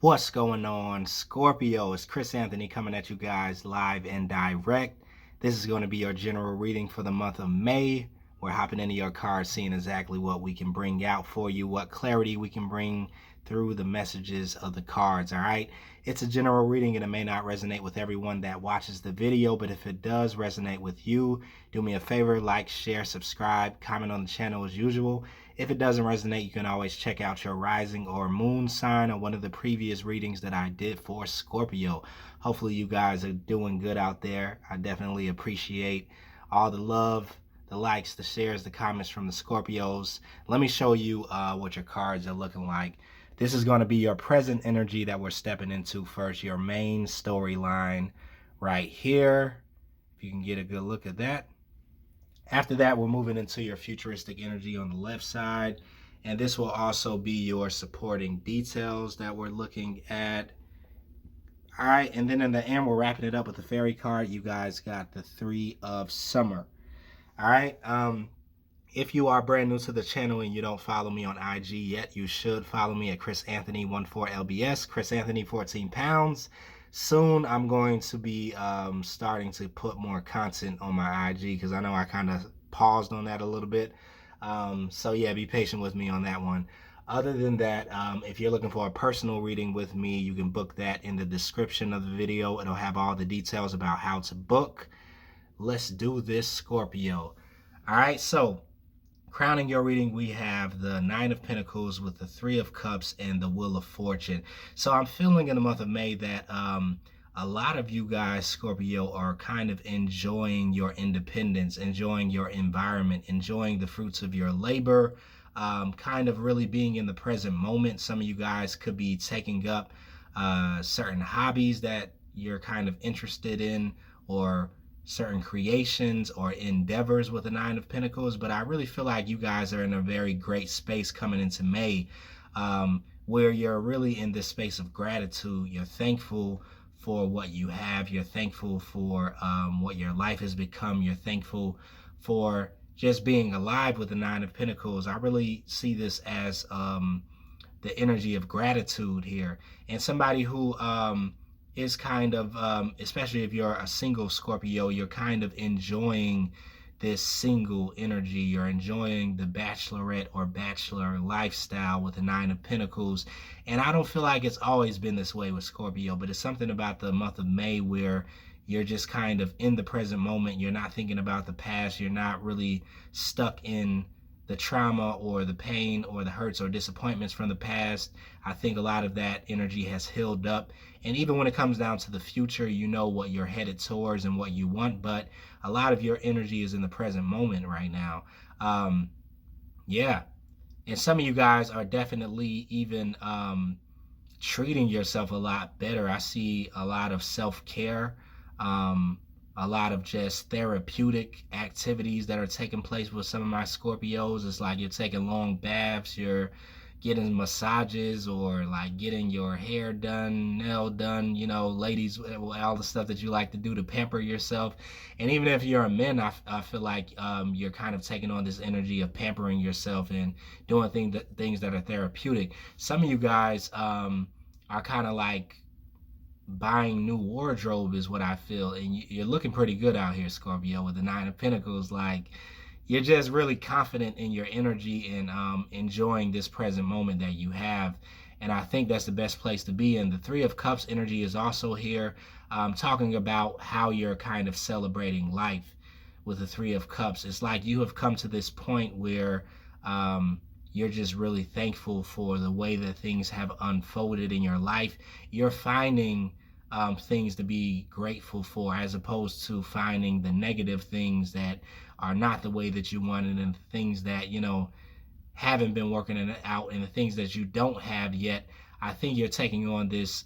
What's going on, Scorpio? It's Chris Anthony coming at you guys live and direct. This is going to be your general reading for the month of May. We're hopping into your cards, seeing exactly what we can bring out for you, what clarity we can bring through the messages of the cards, all right? It's a general reading and it may not resonate with everyone that watches the video, but if it does resonate with you, do me a favor, like, share, subscribe, comment on the channel as usual. If it doesn't resonate, you can always check out your rising or moon sign on one of the previous readings that I did for Scorpio. Hopefully you guys are doing good out there. I definitely appreciate all the love, the likes, the shares, the comments from the Scorpios. Let me show you what your cards are looking like. This is going to be your present energy that we're stepping into first, your main storyline right here. If you can get a good look at that. After that, we're moving into your futuristic energy on the left side. And this will also be your supporting details that we're looking at. All right, and then in the end, we're wrapping it up with the fairy card. You guys got the Three of Summer. All right, if you are brand new to the channel and you don't follow me on IG yet, you should follow me at chrisanthony14lbs, Chris Anthony 14 pounds. Soon I'm going to be starting to put more content on my IG because I know I kind of paused on that a little bit. So yeah, be patient with me on that one. Other than that, if you're looking for a personal reading with me, you can book that in the description of the video. It'll have all the details about how to book. Let's do this, Scorpio. All right, so crowning your reading, we have the Nine of Pentacles with the Three of Cups and the Wheel of Fortune. So I'm feeling in the month of May that a lot of you guys, Scorpio, are kind of enjoying your independence, enjoying your environment, enjoying the fruits of your labor, kind of really being in the present moment. Some of you guys could be taking up certain hobbies that you're kind of interested in, or certain creations or endeavors with the Nine of Pentacles. But I really feel like you guys are in a very great space coming into May, where you're really in this space of gratitude. You're thankful for what you have. You're thankful for what your life has become. You're thankful for just being alive with the Nine of Pentacles. I really see this as the energy of gratitude here. And somebody who is kind of, especially if you're a single Scorpio, you're kind of enjoying this single energy. You're enjoying the bachelorette or bachelor lifestyle with the Nine of Pentacles. And I don't feel like it's always been this way with Scorpio, but it's something about the month of May where you're just kind of in the present moment. You're not thinking about the past. You're not really stuck in the trauma or the pain or the hurts or disappointments from the past. I think a lot of that energy has healed up. And even when it comes down to the future, you know what you're headed towards and what you want, but a lot of your energy is in the present moment right now. Yeah. And some of you guys are definitely even treating yourself a lot better. I see a lot of self-care, a lot of just therapeutic activities that are taking place with some of my Scorpios. It's like you're taking long baths, you're getting massages, or like getting your hair done, nail done, you know, ladies, all the stuff that you like to do to pamper yourself. And even if you're a man, I feel like you're kind of taking on this energy of pampering yourself and doing things that are therapeutic. Some of you guys are kind of like buying new wardrobe is what I feel, and you're looking pretty good out here, Scorpio, with the Nine of Pentacles. Like, you're just really confident in your energy and enjoying this present moment that you have, and I think that's the best place to be in. The Three of Cups energy is also here, talking about how you're kind of celebrating life with the Three of Cups. It's like you have come to this point where you're just really thankful for the way that things have unfolded in your life. You're finding things to be grateful for, as opposed to finding the negative things that are not the way that you wanted, and things that, you know, haven't been working out, and the things that you don't have yet. I think you're taking on this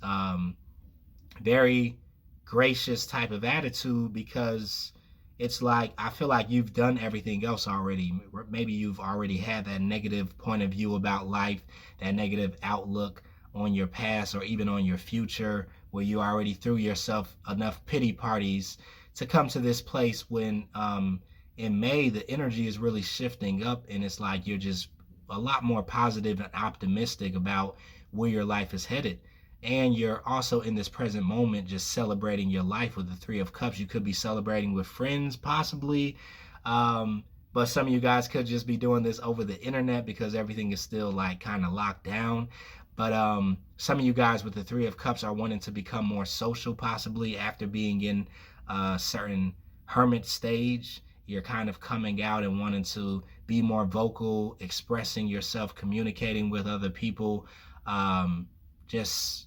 very gracious type of attitude, because it's like, I feel like you've done everything else already. Maybe you've already had that negative point of view about life, that negative outlook on your past or even on your future, where you already threw yourself enough pity parties to come to this place when in May, the energy is really shifting up, and it's like you're just a lot more positive and optimistic about where your life is headed. And you're also in this present moment just celebrating your life with the Three of Cups. You could be celebrating with friends, possibly. But some of you guys could just be doing this over the internet because everything is still like kind of locked down. But some of you guys with the Three of Cups are wanting to become more social, possibly after being in a certain hermit stage. You're kind of coming out and wanting to be more vocal, expressing yourself, communicating with other people. Just,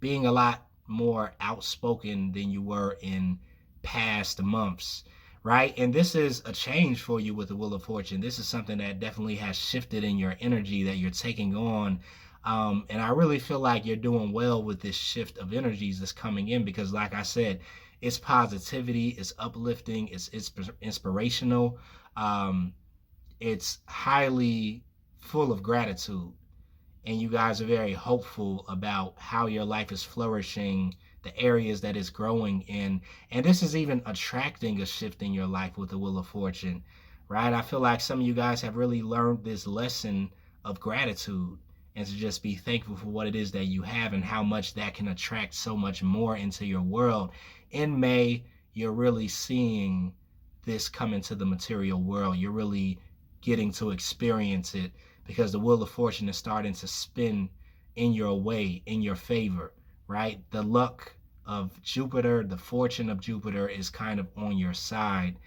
being a lot more outspoken than you were in past months, right? And this is a change for you with the Wheel of Fortune. This is something that definitely has shifted in your energy that you're taking on. And I really feel like you're doing well with this shift of energies that's coming in because, like I said, it's positivity, it's uplifting, it's inspirational, it's highly full of gratitude, and you guys are very hopeful about how your life is flourishing, the areas that it's growing in. And this is even attracting a shift in your life with the Wheel of Fortune, right? I feel like some of you guys have really learned this lesson of gratitude and to just be thankful for what it is that you have and how much that can attract so much more into your world. In May, you're really seeing this come into the material world. You're really getting to experience it because the Wheel of Fortune is starting to spin in your way, in your favor, right? The luck of Jupiter, the fortune of Jupiter is kind of on your side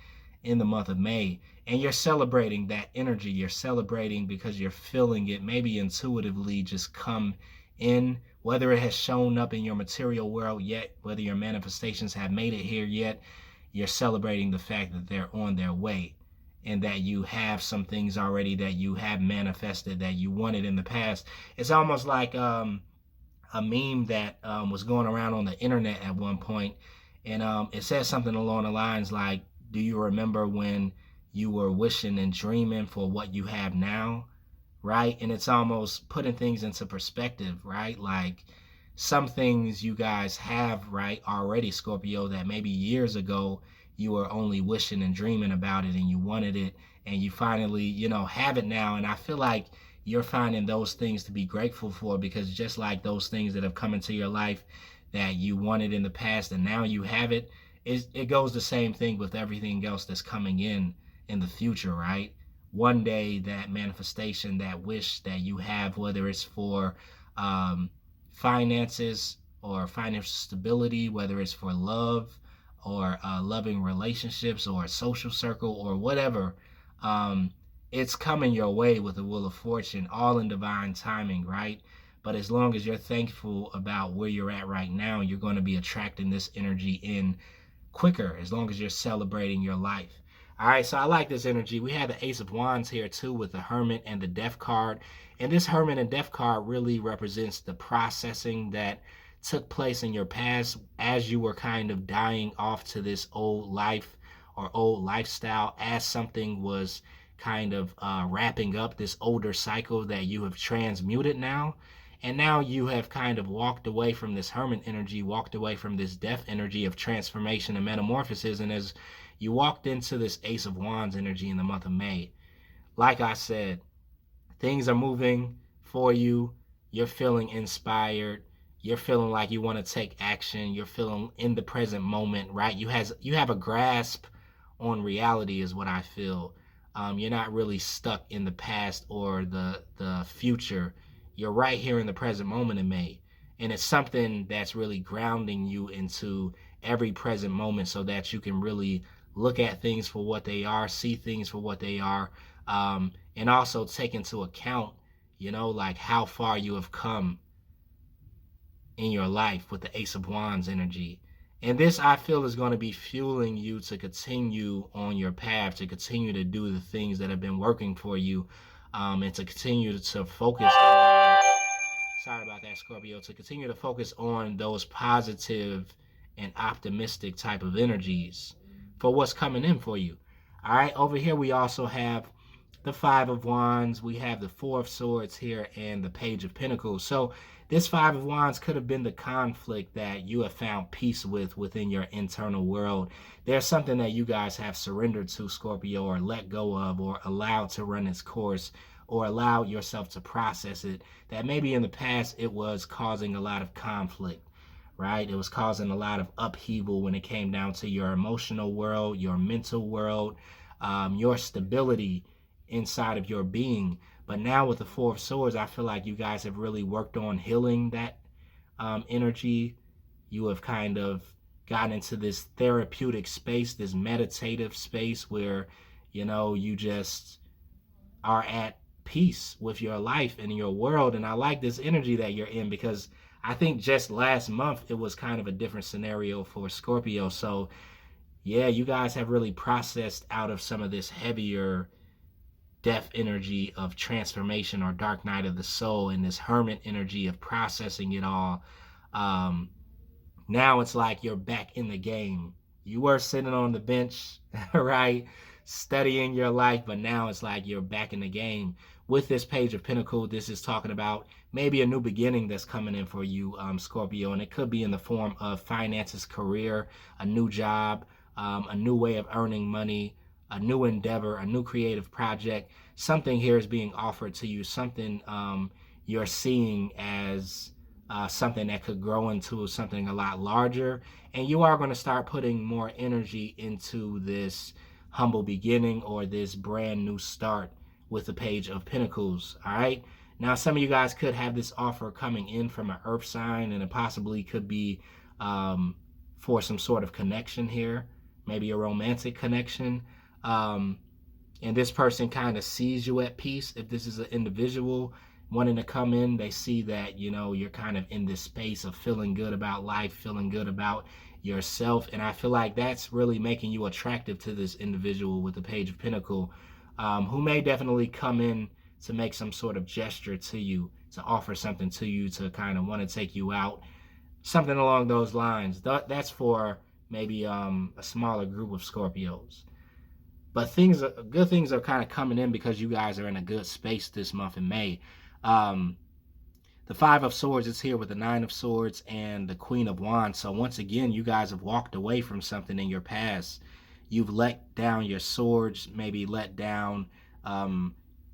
in the month of May. And you're celebrating that energy. You're celebrating because you're feeling it maybe intuitively just come in, whether it has shown up in your material world yet, whether your manifestations have made it here yet. You're celebrating the fact that they're on their way and that you have some things already that you have manifested that you wanted in the past. It's almost like a meme that was going around on the internet at one point, and it says something along the lines like, do you remember when you were wishing and dreaming for what you have now, right? And it's almost putting things into perspective, right? Like some things you guys have, right, already, Scorpio, that maybe years ago you were only wishing and dreaming about it and you wanted it, and you finally, have it now. And I feel like you're finding those things to be grateful for, because just like those things that have come into your life that you wanted in the past and now you have it, it goes the same thing with everything else that's coming in the future, right? One day that manifestation, that wish that you have, whether it's for finances or financial stability, whether it's for love or loving relationships or a social circle or whatever, it's coming your way with the Wheel of Fortune, all in divine timing, right? But as long as you're thankful about where you're at right now, you're going to be attracting this energy in quicker, as long as you're celebrating your life. All right, so I like this energy. We have the Ace of Wands here too with the Hermit and the Death card. And this Hermit and Death card really represents the processing that took place in your past as you were kind of dying off to this old life or old lifestyle, as something was kind of wrapping up this older cycle that you have transmuted now. And now you have kind of walked away from this Hermit energy, walked away from this Death energy of transformation and metamorphosis. And as you walked into this Ace of Wands energy in the month of May, like I said, things are moving for you. You're feeling inspired. You're feeling like you want to take action. You're feeling in the present moment, right? You have a grasp on reality is what I feel. You're not really stuck in the past or the future. You're right here in the present moment in May. And it's something that's really grounding you into every present moment so that you can really look at things for what they are, see things for what they are, and also take into account, like how far you have come in your life with the Ace of Wands energy. And this, I feel, is going to be fueling you to continue on your path, to continue to do the things that have been working for you, and to continue to focus on, sorry about that, Scorpio, to continue to focus on those positive and optimistic type of energies for what's coming in for you. All right, over here we also have the Five of Wands, we have the Four of Swords here, and the Page of Pentacles. So this Five of Wands could have been the conflict that you have found peace with within your internal world. There's something that you guys have surrendered to, Scorpio, or let go of, or allowed to run its course or allow yourself to process it, that maybe in the past it was causing a lot of conflict, right? It was causing a lot of upheaval when it came down to your emotional world, your mental world, your stability inside of your being. But now with the Four of Swords, I feel like you guys have really worked on healing that energy. You have kind of gotten into this therapeutic space, this meditative space where, you just are at peace with your life and your world. And I like this energy that you're in, because I think just last month it was kind of a different scenario for Scorpio. So yeah, you guys have really processed out of some of this heavier death energy of transformation or dark night of the soul, and this hermit energy of processing it all. um Now it's like you're back in the game. You were sitting on the bench, right, studying your life, but now it's like you're back in the game. With this Page of Pentacles, this is talking about maybe a new beginning that's coming in for you, Scorpio, and it could be in the form of finances, career, a new job, a new way of earning money, a new endeavor, a new creative project. Something here is being offered to you, something you're seeing as something that could grow into something a lot larger. And you are going to start putting more energy into this humble beginning or this brand new start with the Page of Pentacles. All right. Now, some of you guys could have this offer coming in from an earth sign, and it possibly could be for some sort of connection here, maybe a romantic connection. Um, and this person kind of sees you at peace. If this is an individual wanting to come in, they see that, you're kind of in this space of feeling good about life, feeling good about yourself. And I feel like that's really making you attractive to this individual with the Page of Pentacles, who may definitely come in to make some sort of gesture to you, to offer something to you, to kind of want to take you out, something along those lines. That's for maybe a smaller group of Scorpios. But good things are kind of coming in because you guys are in a good space this month in May. Um, the Five of Swords is here with the Nine of Swords and the Queen of Wands. So once again, you guys have walked away from something in your past. You've let down your swords, maybe let down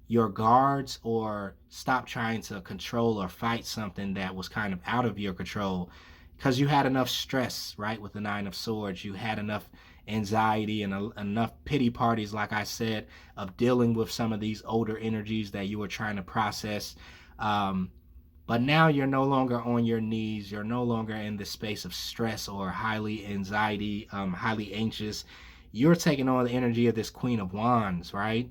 your guards, or stopped trying to control or fight something that was kind of out of your control, because you had enough stress, right? With the Nine of Swords, you had enough anxiety and enough pity parties, like I said, of dealing with some of these older energies that you were trying to process. But now you're no longer on your knees. You're no longer in the space of stress or highly anxiety, highly anxious. You're taking on the energy of this Queen of Wands, right?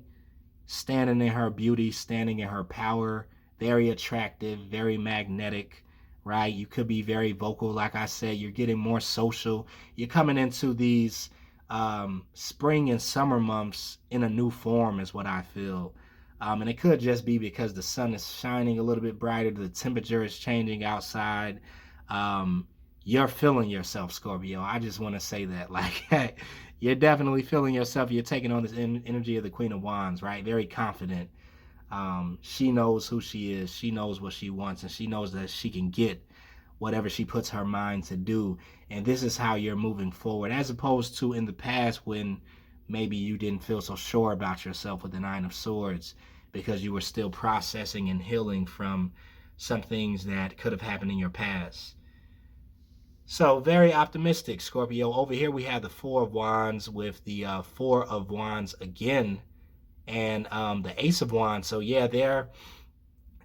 Standing in her beauty, standing in her power, very attractive, very magnetic, right? You could be very vocal, like I said. You're getting more social. You're coming into these spring and summer months in a new form, is what I feel. And it could just be because the sun is shining a little bit brighter, the temperature is changing outside. You're feeling yourself, Scorpio. I just want to say that, like, you're definitely feeling yourself. You're taking on this energy of the Queen of Wands, right? Very confident. She knows who she is. She knows what she wants, and she knows that she can get whatever she puts her mind to do. And this is how you're moving forward, as opposed to in the past when maybe you didn't feel so sure about yourself with the Nine of Swords, because you were still processing and healing from some things that could have happened in your past. So very optimistic, Scorpio. Over here we have the Four of Wands with the Four of Wands again, and the Ace of Wands. So yeah,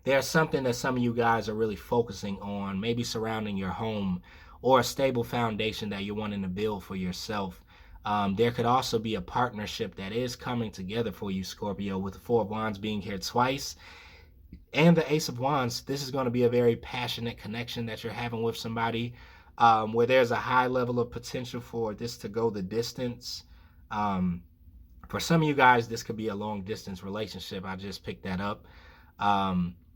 there's something that some of you guys are really focusing on, maybe surrounding your home, or a stable foundation that you're wanting to build for yourself. There could also be a partnership that is coming together for you, Scorpio, with the Four of Wands being here twice and the Ace of Wands. This is going to be a very passionate connection that you're having with somebody, where there's a high level of potential for this to go the distance. For some of you guys, this could be a long distance relationship. I just picked that up.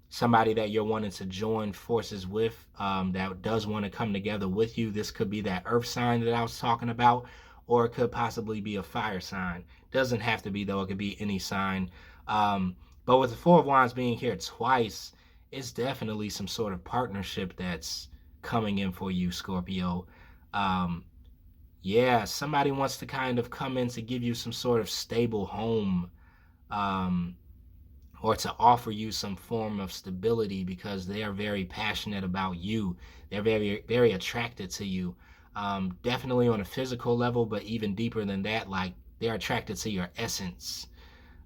Somebody that you're wanting to join forces with, that does want to come together with you. This could be that earth sign that I was talking about, or it could possibly be a fire sign. Doesn't have to be, though. It could be any sign. But with the Four of Wands being here twice, it's definitely some sort of partnership that's coming in for you, Scorpio. Yeah, somebody wants to kind of come in to give you some sort of stable home, or to offer you some form of stability because they are very passionate about you. They're very, very attracted to you. Definitely on a physical level, but even deeper than that, like they're attracted to your essence.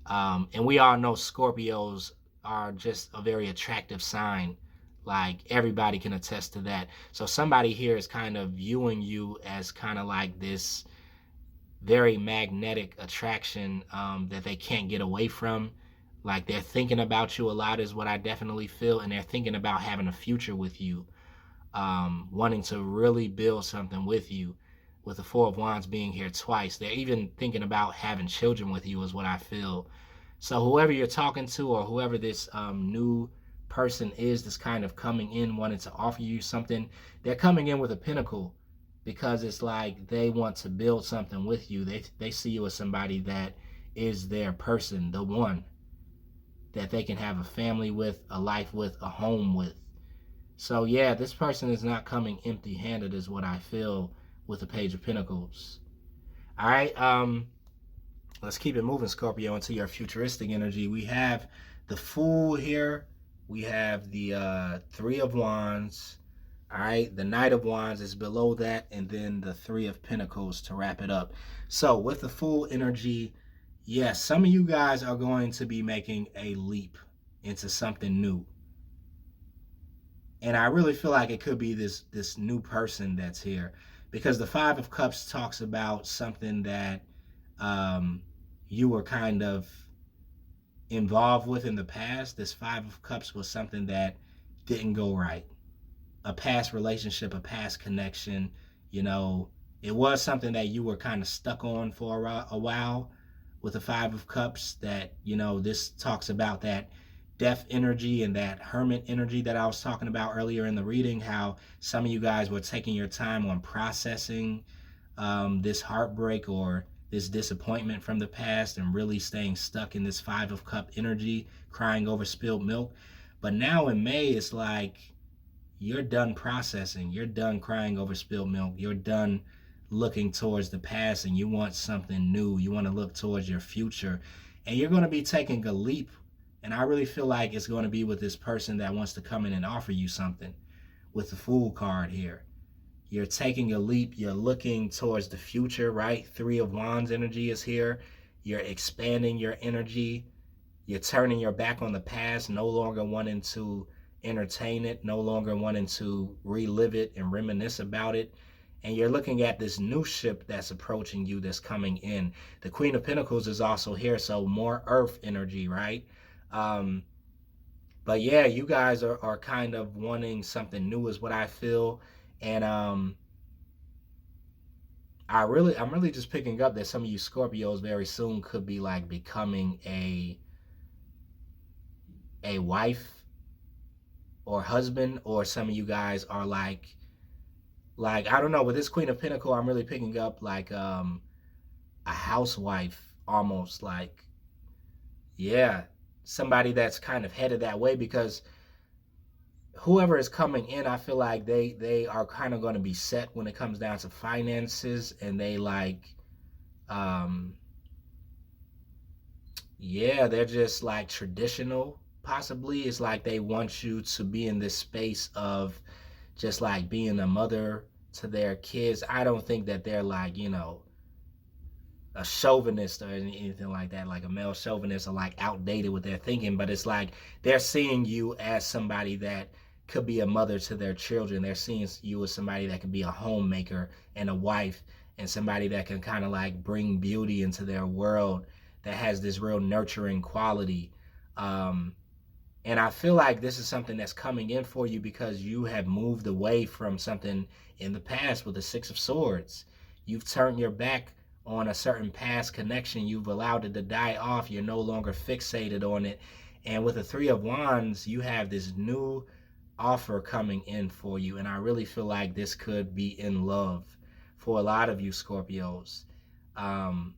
And we all know Scorpios are just a very attractive sign. Like everybody can attest to that. So somebody here is kind of viewing you as kind of like this very magnetic attraction that they can't get away from. Like they're thinking about you a lot is what I definitely feel. And they're thinking about having a future with you, wanting to really build something with you. With the Four of Wands being here twice, they're even thinking about having children with you is what I feel. So whoever you're talking to, or whoever this new person is that's kind of coming in wanting to offer you something, they're coming in with a pentacle because it's like they want to build something with you. They see you as somebody that is their person, the one that they can have a family with, a life with, a home with. So yeah, this person is not coming empty-handed is what I feel with the Page of Pentacles. All right, let's keep it moving, Scorpio, into your futuristic energy. We have the Fool here. We have the Three of Wands. All right, the Knight of Wands is below that, and then the Three of Pentacles to wrap it up. So with the Fool energy, yes, some of you guys are going to be making a leap into something new. And I really feel like it could be this new person that's here, because the Five of Cups talks about something that you were kind of involved with in the past. This Five of Cups was something that didn't go right. A past relationship, a past connection, you know, it was something that you were kind of stuck on for a while with the Five of Cups. That, you know, this talks about that death energy and that hermit energy that I was talking about earlier in the reading, how some of you guys were taking your time on processing this heartbreak or this disappointment from the past and really staying stuck in this Five of Cup energy, crying over spilled milk. But now in May, it's like you're done processing. You're done crying over spilled milk. You're done looking towards the past, and you want something new. You want to look towards your future, and you're going to be taking a leap. And I really feel like it's going to be with this person that wants to come in and offer you something with the Fool card here. You're taking a leap. You're looking towards the future, right? Three of Wands energy is here. You're expanding your energy. You're turning your back on the past, no longer wanting to entertain it, no longer wanting to relive it and reminisce about it. And you're looking at this new ship that's approaching you, that's coming in. The Queen of Pentacles is also here, so more earth energy, right? But yeah, you guys are kind of wanting something new is what I feel. And I'm really just picking up that some of you Scorpios very soon could be like becoming a wife or husband, or some of you guys are like I don't know, with this Queen of Pentacles, I'm really picking up like a housewife almost, like, yeah, somebody that's kind of headed that way, because whoever is coming in, I feel like they are kind of going to be set when it comes down to finances, and they like yeah, they're just like traditional. Possibly it's like they want you to be in this space of just like being a mother to their kids. I don't think that they're like, you know, a chauvinist or anything like that, like a male chauvinist, or like outdated with their thinking. But it's like they're seeing you as somebody that could be a mother to their children. They're seeing you as somebody that could be a homemaker and a wife, and somebody that can kind of like bring beauty into their world, that has this real nurturing quality. And I feel like this is something that's coming in for you because you have moved away from something in the past with the Six of Swords. You've turned your back on a certain past connection. You've allowed it to die off. You're no longer fixated on it. And with the Three of Wands, you have this new offer coming in for you. And I really feel like this could be in love for a lot of you Scorpios. And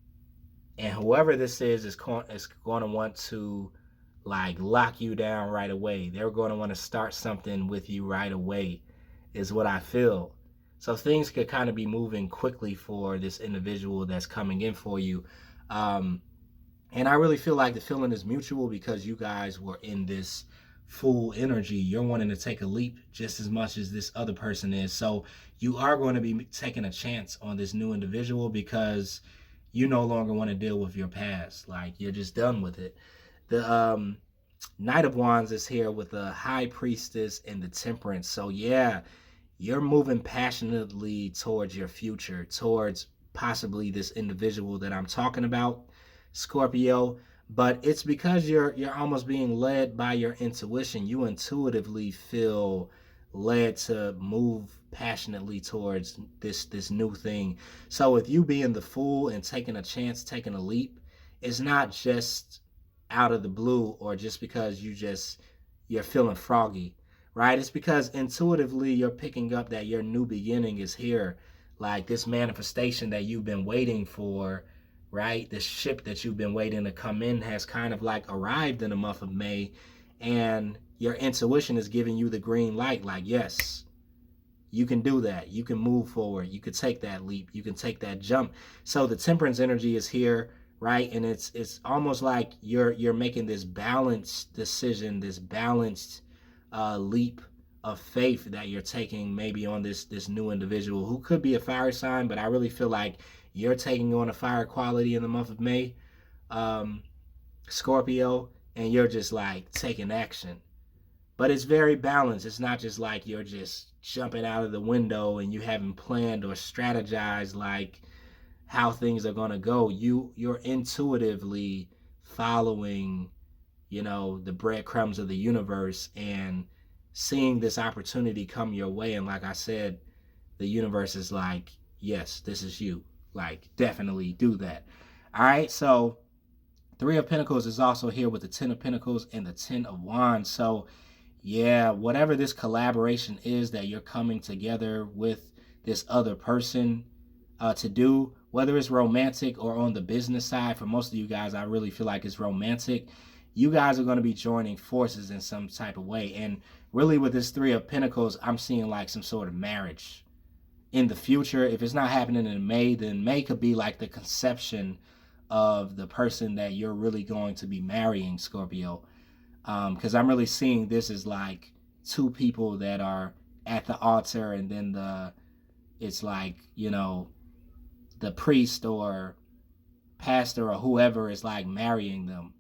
whoever this is going to want to like lock you down right away. They're going to want to start something with you right away is what I feel. So things could kind of be moving quickly for this individual that's coming in for you. And I really feel like the feeling is mutual because you guys were in this full energy. You're wanting to take a leap just as much as this other person is. So you are going to be taking a chance on this new individual because you no longer want to deal with your past. Like, you're just done with it. The Knight of Wands is here with the High Priestess and the Temperance. So yeah, you're moving passionately towards your future, towards possibly this individual that I'm talking about, Scorpio. But it's because you're almost being led by your intuition. You intuitively feel led to move passionately towards this new thing. So with you being the fool and taking a chance, taking a leap, it's not just out of the blue or just because you're feeling froggy, right? It's because intuitively you're picking up that your new beginning is here, like this manifestation that you've been waiting for, right? This ship that you've been waiting to come in has kind of like arrived in the month of May, and your intuition is giving you the green light, like, yes, you can do that. You can move forward. You can take that leap. You can take that jump. So the temperance energy is here, right? And it's almost like you're making this balanced decision, this balanced leap of faith that you're taking maybe on this new individual who could be a fire sign, but I really feel like you're taking on a fire quality in the month of May, um, Scorpio, and you're just like taking action. But it's very balanced. It's not just like you're just jumping out of the window and you haven't planned or strategized like how things are going to go. You're intuitively following, the breadcrumbs of the universe and seeing this opportunity come your way. And like I said, the universe is like, yes, this is you. Like, definitely do that. All right. So Three of Pentacles is also here with the Ten of Pentacles and the Ten of Wands. So yeah, whatever this collaboration is that you're coming together with this other person to do, whether it's romantic or on the business side, for most of you guys, I really feel like it's romantic. You guys are going to be joining forces in some type of way. And really with this Three of Pentacles, I'm seeing like some sort of marriage in the future. If it's not happening in May, then May could be like the conception of the person that you're really going to be marrying, Scorpio. Because I'm really seeing this as like two people that are at the altar, and then it's like, the priest or pastor or whoever is like marrying them.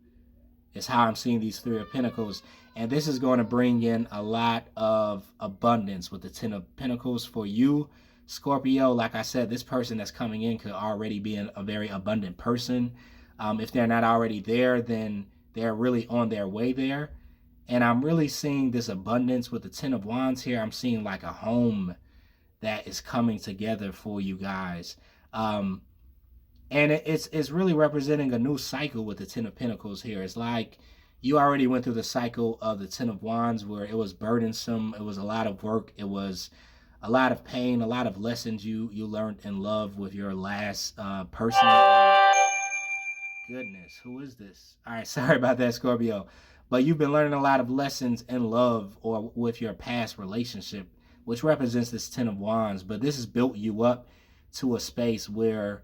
It's how I'm seeing these Three of Pentacles. And this is going to bring in a lot of abundance with the Ten of Pentacles for you, Scorpio. Like I said, this person that's coming in could already be a very abundant person. If they're not already there, then they're really on their way there. And I'm really seeing this abundance with the Ten of Wands here. I'm seeing like a home that is coming together for you guys. And it's really representing a new cycle with the Ten of Pentacles here. It's like you already went through the cycle of the Ten of Wands where it was burdensome. It was a lot of work. It was a lot of pain, a lot of lessons you learned in love with your last person. Goodness, who is this? All right, sorry about that, Scorpio. But you've been learning a lot of lessons in love or with your past relationship, which represents this Ten of Wands. But this has built you up to a space where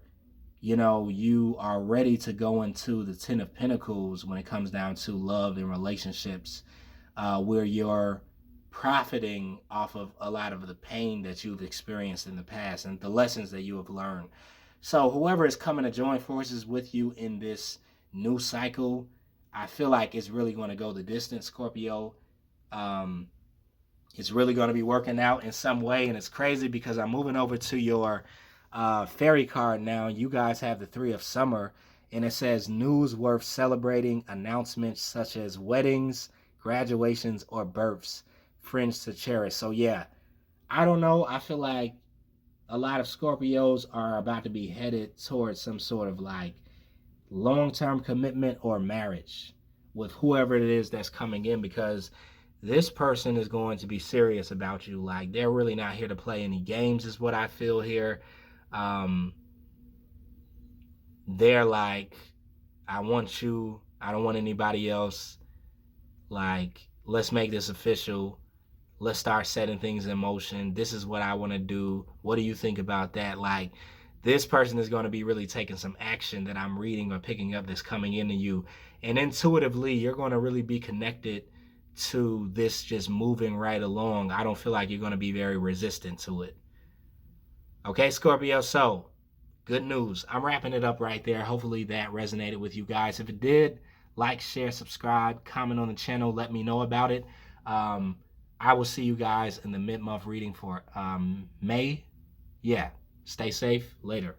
you are ready to go into the Ten of Pentacles when it comes down to love and relationships, where you're profiting off of a lot of the pain that you've experienced in the past and the lessons that you have learned. So whoever is coming to join forces with you in this new cycle, I feel like it's really going to go the distance, Scorpio. It's really going to be working out in some way. And it's crazy because I'm moving over to your fairy card now. You guys have the Three of Summer, and it says news worth celebrating, announcements such as weddings, graduations, or births, friends to cherish. So yeah, I don't know. I feel like a lot of Scorpios are about to be headed towards some sort of like long-term commitment or marriage with whoever it is that's coming in, because this person is going to be serious about you. Like, they're really not here to play any games is what I feel here. They're like, I want you, I don't want anybody else. Like, let's make this official. Let's start setting things in motion. This is what I want to do. What do you think about that? Like, this person is going to be really taking some action that I'm reading or picking up that's coming into you. And intuitively, you're going to really be connected to this just moving right along. I don't feel like you're going to be very resistant to it. Okay, Scorpio, so good news. I'm wrapping it up right there. Hopefully that resonated with you guys. If it did, like, share, subscribe, comment on the channel. Let me know about it. I will see you guys in the mid-month reading for May. Yeah, stay safe. Later.